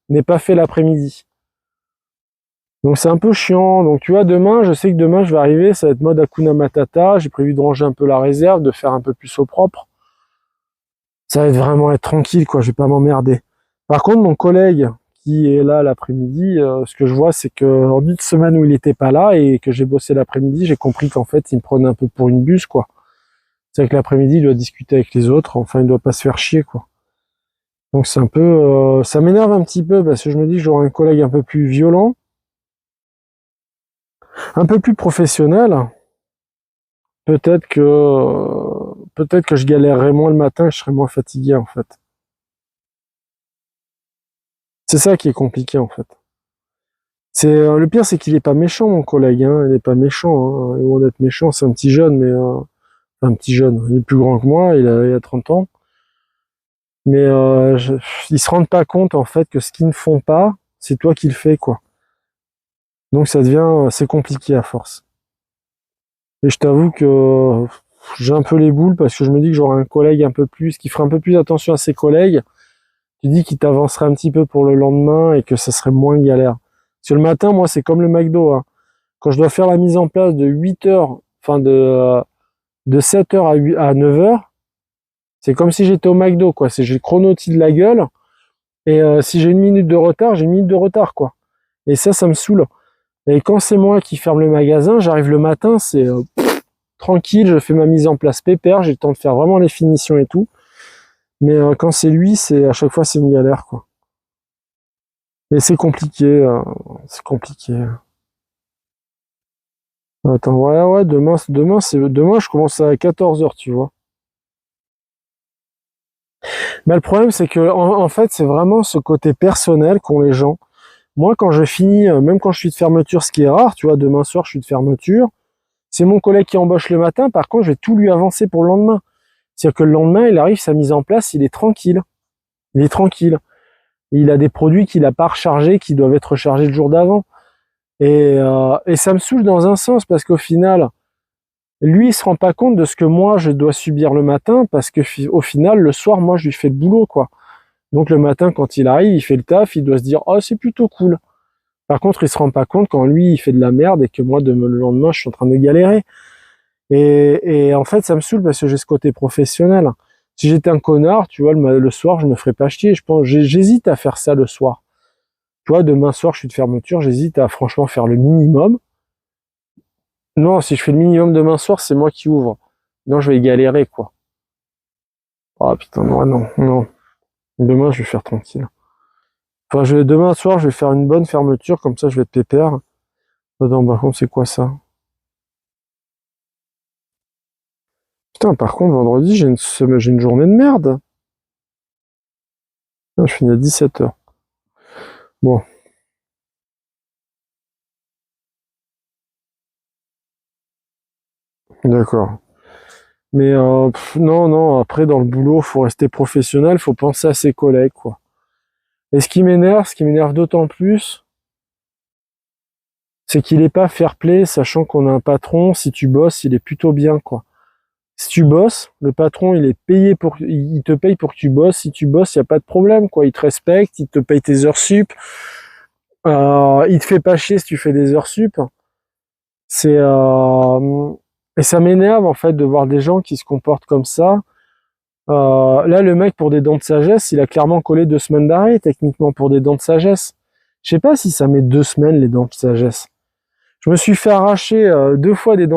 n'est pas fait l'après-midi. Donc c'est un peu chiant. Donc tu vois, demain, je sais que demain je vais arriver, ça va être mode Hakuna Matata. J'ai prévu de ranger un peu la réserve, de faire un peu plus au propre. Ça va être vraiment être tranquille, quoi. Je vais pas m'emmerder. Par contre, mon collègue qui est là l'après-midi, ce que je vois, c'est que en une semaine où il était pas là et que j'ai bossé l'après-midi, j'ai compris qu'en fait, il me prenait un peu pour une buse, quoi. C'est que l'après-midi, il doit discuter avec les autres. Enfin, il doit pas se faire chier, quoi. Donc c'est un peu, ça m'énerve un petit peu parce que je me dis que j'aurai un collègue un peu plus violent, un peu plus professionnel. Peut-être que je galérerai moins le matin, je serai moins fatigué en fait. C'est ça qui est compliqué en fait. C'est le pire, c'est qu'il est pas méchant mon collègue, hein. Il est pas méchant, hein. Loin d'être méchant, c'est un petit jeune, mais un petit jeune. Il est plus grand que moi, il a 30 ans. Mais ils se rendent pas compte en fait que ce qu'ils ne font pas, c'est toi qui le fais quoi. Donc ça devient, c'est compliqué à force. Et je t'avoue que j'ai un peu les boules parce que je me dis que j'aurai un collègue un peu plus, qui ferait un peu plus attention à ses collègues. Tu dis qu'il t'avancerait un petit peu pour le lendemain et que ça serait moins galère. Parce que le matin, moi, c'est comme le McDo, hein. Quand je dois faire la mise en place de 8 heures, enfin de 7 heures à 9 heures, c'est comme si j'étais au McDo, quoi. C'est, j'ai le chrono de la gueule. Et si j'ai une minute de retard, j'ai une minute de retard, quoi. Et ça me saoule. Et quand c'est moi qui ferme le magasin, j'arrive le matin, c'est tranquille, je fais ma mise en place pépère, j'ai le temps de faire vraiment les finitions et tout. Mais quand c'est lui, c'est à chaque fois c'est une galère, quoi. Et c'est compliqué, c'est compliqué. Attends, ouais, demain je commence à 14 heures, tu vois. Mais le problème c'est que en fait, c'est vraiment ce côté personnel qu'ont les gens. Moi, quand je finis, même quand je suis de fermeture, ce qui est rare, tu vois, demain soir je suis de fermeture, c'est mon collègue qui embauche le matin, par contre, je vais tout lui avancer pour le lendemain. C'est-à-dire que le lendemain, il arrive, sa mise en place, il est tranquille. Il est tranquille. Il a des produits qu'il a pas rechargés, qui doivent être rechargés le jour d'avant. Et ça me saoule dans un sens, parce qu'au final, lui, il se rend pas compte de ce que moi, je dois subir le matin, parce que au final, le soir, moi, je lui fais le boulot, quoi. Donc le matin, quand il arrive, il fait le taf, il doit se dire, oh, c'est plutôt cool. Par contre, il se rend pas compte quand lui, il fait de la merde et que moi, le lendemain, je suis en train de galérer. Et en fait, ça me saoule parce que j'ai ce côté professionnel. Si j'étais un connard, tu vois, le soir, je me ferais pas chier. Je pense, j'hésite à faire ça le soir. Tu vois, demain soir, je suis de fermeture, j'hésite à franchement faire le minimum. Non, si je fais le minimum demain soir, c'est moi qui ouvre. Non, je vais galérer, quoi. Ah putain, non. Demain, je vais faire tranquille. Enfin, demain soir, je vais faire une bonne fermeture, comme ça, je vais être pépère. Attends, par contre, c'est quoi ça? Putain, par contre, vendredi, j'ai une journée de merde. Je finis à 17 heures. Bon. D'accord. Mais non, après dans le boulot, faut rester professionnel, faut penser à ses collègues, quoi. Et ce qui m'énerve d'autant plus, c'est qu'il est pas fair-play, sachant qu'on a un patron, si tu bosses, il est plutôt bien, quoi. Si tu bosses, le patron, il te paye pour que tu bosses. Si tu bosses, il y a pas de problème, quoi. Il te respecte, il te paye tes heures sup. Il te fait pas chier si tu fais des heures sup. C'est et ça m'énerve en fait de voir des gens qui se comportent comme ça. Là, le mec, pour des dents de sagesse, il a clairement collé 2 semaines d'arrêt, techniquement, pour des dents de sagesse. Je sais pas si ça met 2 semaines, les dents de sagesse. Je me suis fait arracher 2 fois des dents